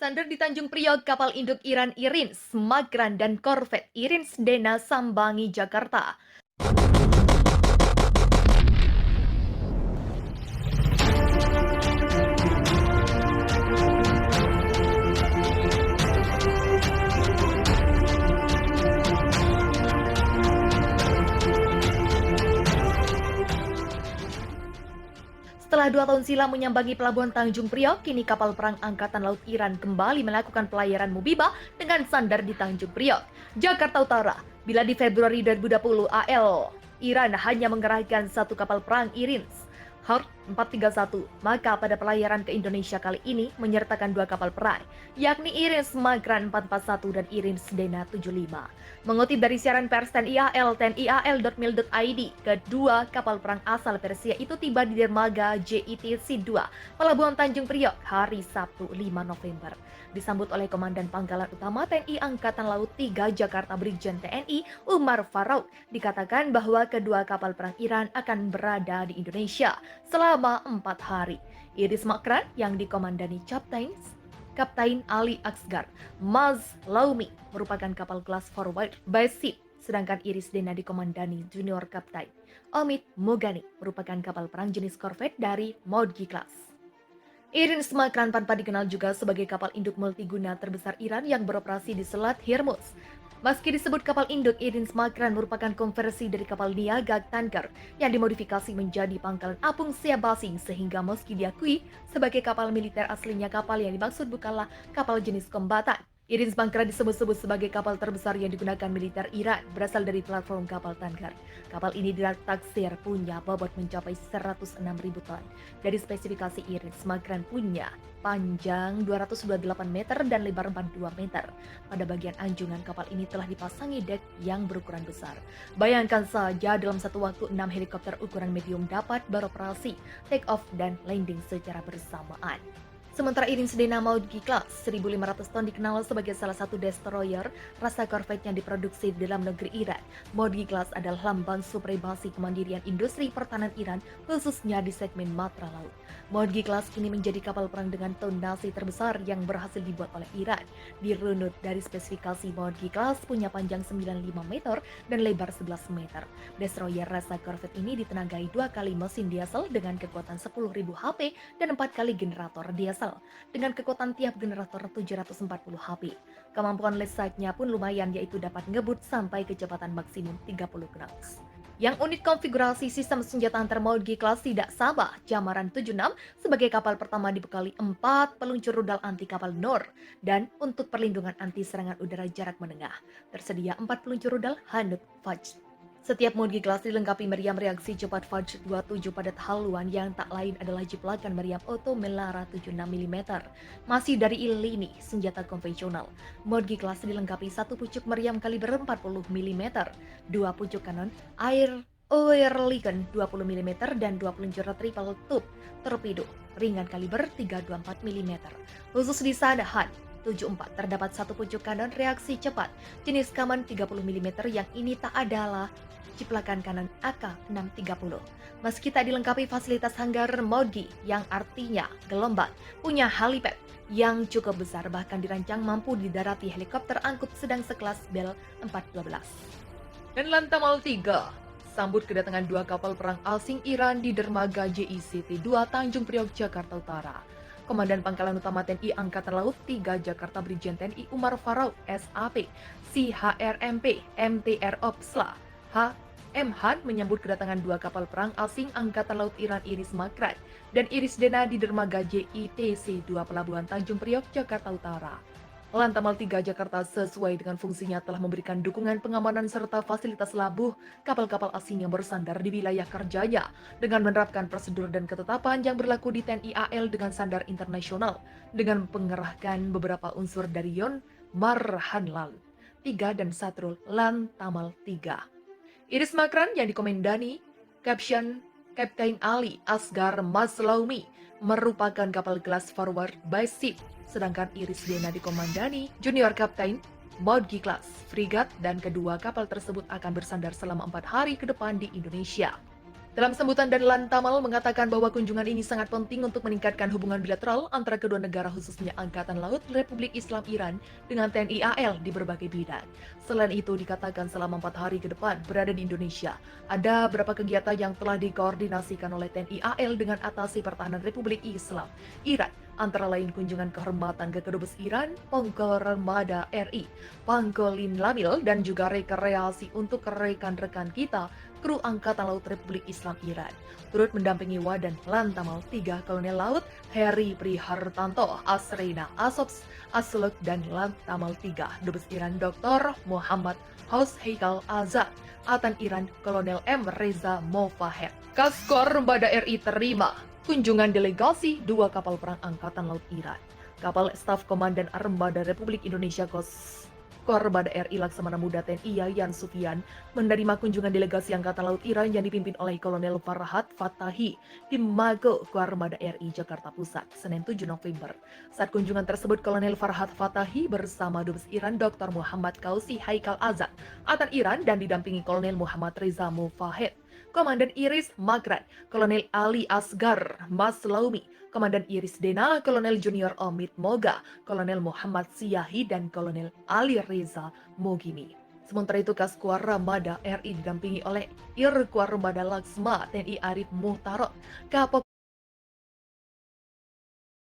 Bersandar di Tanjung Priok, kapal induk Iran Irins, Magran, dan korvet Irins Dena sambangi Jakarta. Setelah 2 tahun silam menyambangi pelabuhan Tanjung Priok, kini kapal perang Angkatan Laut Iran kembali melakukan pelayaran mubibah dengan sandar di Tanjung Priok, Jakarta Utara. Bila di Februari 2020 AL Iran hanya mengerahkan satu kapal perang Irins Hart 431, maka pada pelayaran ke Indonesia kali ini menyertakan 2 kapal perang, yakni Irins Magran 441 dan Irins Dena 75. Mengutip dari siaran pers tnial.mil.id, kedua kapal perang asal Persia itu tiba di dermaga JITC 2, Pelabuhan Tanjung Priok, hari Sabtu 5 November. Disambut oleh Komandan Pangkalan Utama TNI Angkatan Laut 3 Jakarta Brigjen TNI Umar Farouk, dikatakan bahwa kedua kapal perang Iran akan berada di Indonesia selama 4 hari. Iris Makran yang dikomandani Kapten Ali Aksgar Mazlaumi merupakan kapal kelas forward by ship, sedangkan Iris Dena dikomandani Junior Kapten Omid Mogani merupakan kapal perang jenis korvet dari Modgi Class. Irins Makran tanpa dikenal juga sebagai kapal induk multiguna terbesar Iran yang beroperasi di Selat Hormuz. Meski disebut kapal induk, Irins Makran merupakan konversi dari kapal niaga tanker yang dimodifikasi menjadi pangkalan apung siap basing, sehingga meski diakui sebagai kapal militer, aslinya kapal yang dimaksud bukanlah kapal jenis kombatan. Irins Makran disebut-sebut sebagai kapal terbesar yang digunakan militer Iran, berasal dari platform kapal tanker. Kapal ini ditaksir punya bobot mencapai 106.000 ton. Dari spesifikasi, Irins Makran punya panjang 228 meter dan lebar 42 meter. Pada bagian anjungan kapal ini telah dipasangi dek yang berukuran besar. Bayangkan saja dalam satu waktu 6 helikopter ukuran medium dapat beroperasi, take off dan landing secara bersamaan. Sementara Irins Dena Modgi Class 1.500 ton dikenal sebagai salah satu destroyer rasa korvet yang diproduksi di dalam negeri Iran. Modgi Class adalah lambang supremasi kemandirian industri pertahanan Iran, khususnya di segmen matra laut. Modgi Class kini menjadi kapal perang dengan tonnase terbesar yang berhasil dibuat oleh Iran. Dirunut dari spesifikasi, Modgi Class punya panjang 95 meter dan lebar 11 meter. Destroyer rasa korvet ini ditenagai 2 kali mesin diesel dengan kekuatan 10.000 HP dan 4 kali generator diesel dengan kekuatan tiap generator 740 HP. Kemampuan lesaknya pun lumayan, yaitu dapat ngebut sampai kecepatan maksimum 30 knots. Yang unik konfigurasi sistem senjata antar Modgi Class tidak sama. Jamaran 76 sebagai kapal pertama dibekali 4 peluncur rudal anti kapal Nor, dan untuk perlindungan anti serangan udara jarak menengah tersedia 4 peluncur rudal Hanut Fajr. Setiap Modgi Class dilengkapi meriam reaksi cepat Fajr 27 pada haluan yang tak lain adalah jiplakan meriam Otto Melara 76 mm. Masih dari lini senjata konvensional, Modgi Class dilengkapi 1 pucuk meriam kaliber 40 mm, 2 pucuk kanon Oerlikon 20 mm, dan 2 peluncur triple tube torpedo ringan kaliber 324 mm. Khusus di Sadahan 74 terdapat 1 pucuk kanon reaksi cepat jenis Kaman 30 mm yang ini tak adalah ciplakan kanan AK-630. Meski tak dilengkapi fasilitas hanggar Modgi yang artinya gelombang, punya helipad yang cukup besar, bahkan dirancang mampu didarati helikopter angkut sedang sekelas Bell 412. Dan Lantamal 3 sambut kedatangan 2 kapal perang asing Iran di dermaga JICT 2 Tanjung Priok, Jakarta Utara. Komandan Pangkalan Utama TNI Angkatan Laut 3 Jakarta Brigjen TNI Umar Farouk SAP, CHRMP, MTR Opsla, Han menyambut kedatangan 2 kapal perang asing Angkatan Laut Iran Iris Makran dan Iris Dena di dermaga JITC 2 Pelabuhan Tanjung Priok, Jakarta Utara. Lantamal 3 Jakarta sesuai dengan fungsinya telah memberikan dukungan pengamanan serta fasilitas labuh kapal-kapal asing yang bersandar di wilayah kerjanya dengan menerapkan prosedur dan ketetapan yang berlaku di TNI AL dengan standar internasional, dengan mengerahkan beberapa unsur dari Yon Marhanlan 3 dan Satrul Lantamal 3. Iris Makran yang dikomandani Kapten Ali Asgar Mazlaumi merupakan kapal kelas forward by ship, sedangkan Iris Dena dikomandani Junior Kapten Modgi Class Frigat, dan kedua kapal tersebut akan bersandar selama 4 hari ke depan di Indonesia. Dalam sambutan dan Lantamal mengatakan bahwa kunjungan ini sangat penting untuk meningkatkan hubungan bilateral antara kedua negara khususnya Angkatan Laut Republik Islam Iran dengan TNI AL di berbagai bidang. Selain itu dikatakan selama 4 hari ke depan berada di Indonesia, ada beberapa kegiatan yang telah dikoordinasikan oleh TNI AL dengan Atase Pertahanan Republik Islam Iran, antara lain kunjungan kehormatan ke Kedubes Iran, Pangkormada RI, Pangkolin Lamil, dan juga rekreasi untuk rekan-rekan kita kru Angkatan Laut Republik Islam Iran. Turut mendampingi Wadan Lantamal 3 Kolonel Laut Heri Prihartanto, Asrena Asops, Asluk, dan Lantamal 3 Dubes Iran Dr. Muhammad Haus Heikal Azad, Atan Iran Kolonel M. Reza Mofahed. Kaskor Bada RI terima kunjungan delegasi 2 kapal perang Angkatan Laut Iran. Kapal Staf Komandan Armada Republik Indonesia Korbada RI Laksamana Muda TNI Yayan Sufian menerima kunjungan delegasi Angkatan Laut Iran yang dipimpin oleh Kolonel Farhat Fatahi di Mago Korbada RI Jakarta Pusat, Senin 7 November. Saat kunjungan tersebut, Kolonel Farhat Fatahi bersama Dubes Iran Dr. Muhammad Kausi Haikal Azad, Atan Iran, dan didampingi Kolonel Muhammad Reza Mofahed, Komandan Iris Magran, Kolonel Ali Asgar Maslaumi, Komandan Iris Dena, Kolonel Junior Omid Moga, Kolonel Muhammad Siyahi, dan Kolonel Ali Reza Mogimi. Sementara itu, Kaskuar Ramada RI didampingi oleh Irkuar Ramada Laksma TNI Arif Muhtarot, Kapok